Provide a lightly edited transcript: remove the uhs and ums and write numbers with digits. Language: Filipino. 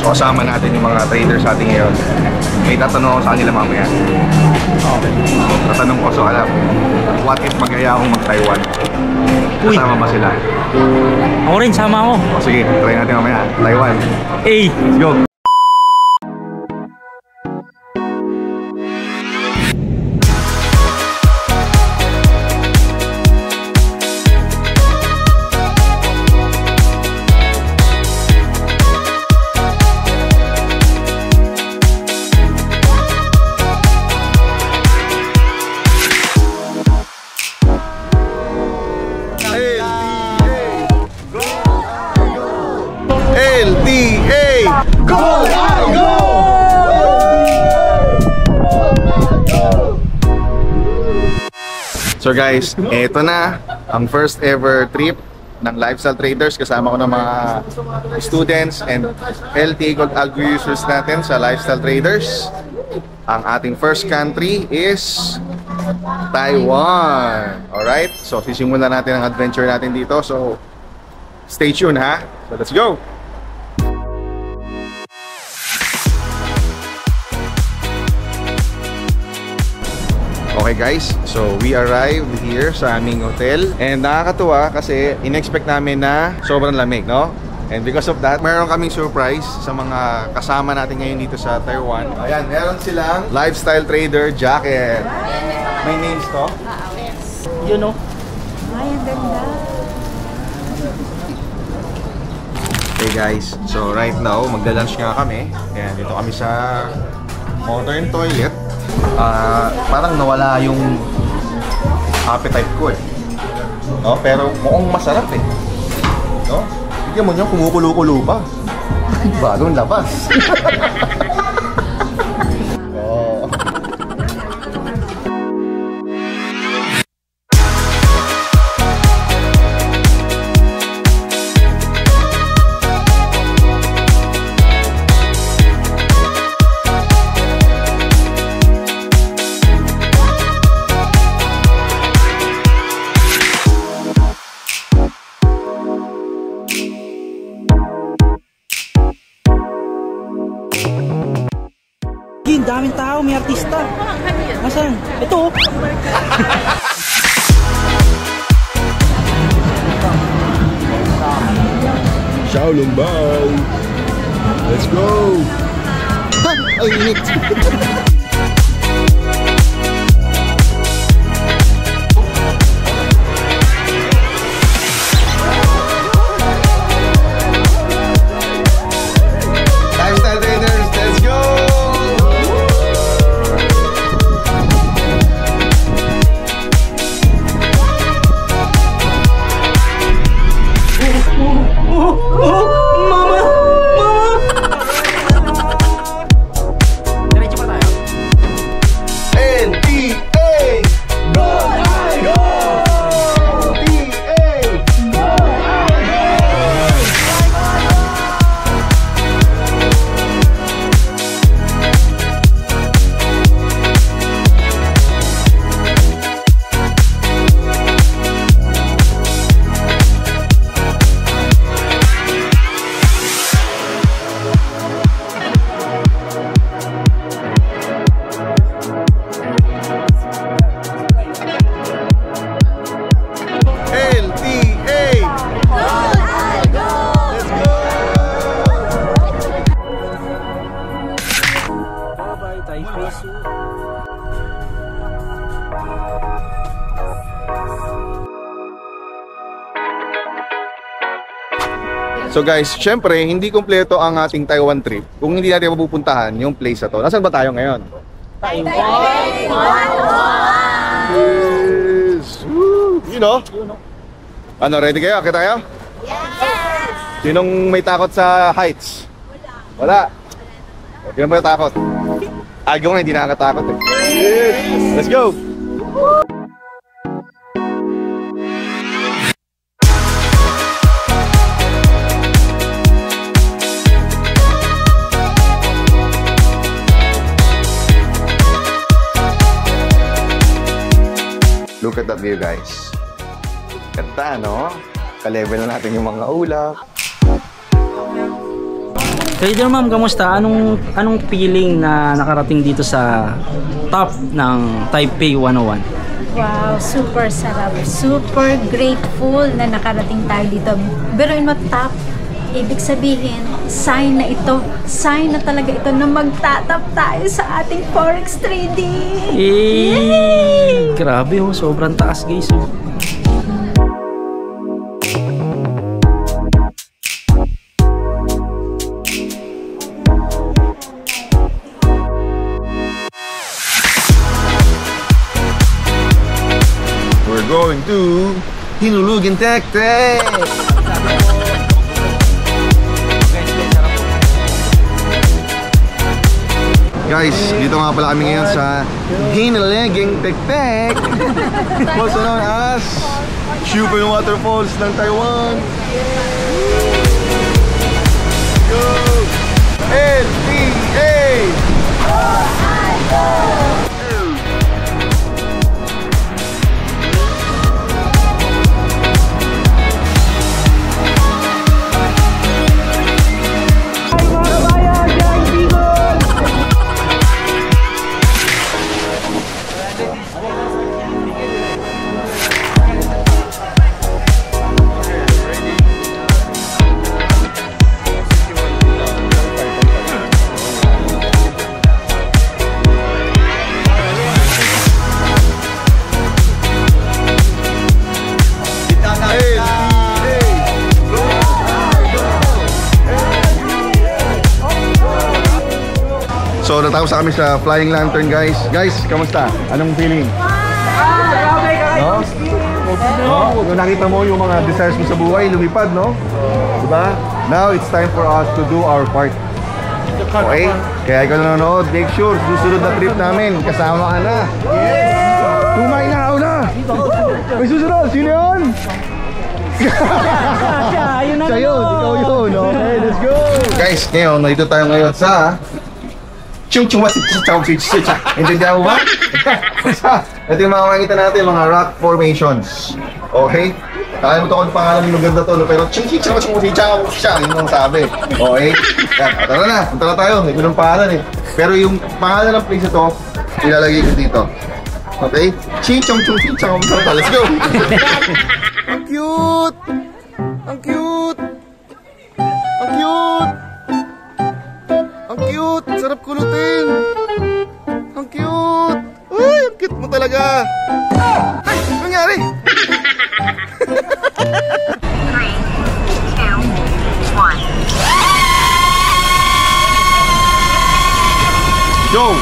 So kasama natin yung mga traders natin ngayon. May tatanong ako sa kanila mamaya. Okay. Tatanong ko, so alam, what if mag-aya akong mag-Taiwan? Kasama ba sila? Ako rin, sama ako. O sige, try natin mamaya. Taiwan. Hey! Let's go! So guys, eto na ang first ever trip ng Lifestyle Traders. Kasama ko ng mga students and LTE Gold Algo users natin sa Lifestyle Traders. Ang ating first country is Taiwan. Alright, so sisimulan natin ang adventure natin dito. So stay tuned ha. So let's go! Okay guys, so we arrived here sa aming hotel and nakakatuwa kasi in-expect namin na sobrang lamig, no? And because of that, meron kaming surprise sa mga kasama natin ngayon dito sa Taiwan. Ayan, meron silang Lifestyle Trader jacket. May names to? Yes. You know? Ay, ang ganda. Okay guys, so right now, magda-lunch nga kami. Ayan, dito kami sa modern toilet. Parang nawala yung appetite ko eh. No? Pero mukhang masarap eh. No? Bigyan mo nyo, kumukulo-kulo pa. Bagong labas. Oh. Daming tao, may artista. Nasaan? Ito. Shaolong Bao. Let's go. Ay, init. Lifestyle Traders, let's go. So guys, syempre, hindi kompleto ang ating Taiwan trip kung hindi natin mapupuntahan yung place na to. Nasaan ba tayo ngayon? Taiwan! Yes! Woo! You know? Ano, ready kayo? Okay tayo? Yes! Sinong may takot sa heights? Wala. Sino ba takot? Agaw nga, hindi nakakatakot eh. Yes! Let's go! Look at that view, guys. Ganda, no? Ka-level na natin yung mga ulap. Trader ma'am, kamusta? Anong feeling na nakarating dito sa top ng Taipei 101? Wow, super sarap. Super grateful na nakarating tayo dito. Biruin mo top, ibig sabihin, sign na ito. Sign na talaga ito na magtatap tayo sa ating forex trading. Yay! Grabe oh, sobrang taas guys oh. We're going to Hinulugan Tektek! Guys, dito nga pala kami ngayon sa Hinulugan Tektek! Also known as Super Waterfalls ng Taiwan! Go! LPA! So natapos na kami sa Flying Lantern guys. Guys, kamusta? Anong feeling? No? No? Kung nakita mo yung mga desires mo sa buhay, lumipad, no? Diba? Now it's time for us to do our part. Okay? Kaya ikaw nanonood, make sure susunod na trip namin, kasama ka na. Kumain na ako na! May susunod, sino yun? Siya yun, ikaw yun. Okay, let's go! Guys, ngayon, nandito tayo ngayon sa intindihan mo ba? Ito yung mga makikita natin, mga rock formations. Okay? Nakalimutan ko yung pangalan ng lugar na to, pero yun ang sabi. Okay? Yan, tara na, punta na tayo. Hindi ko ng pangalan eh. Pero yung pangalan ng place ito, ilalagay ko dito. Okay? Let's go! Ang cute! Ang cute! Ang cute! Ang cute! Sarap kulutin! Ang cute! Uy! Ang cute mo talaga! Ay! Ano nangyari? 3, 2, 1. Go!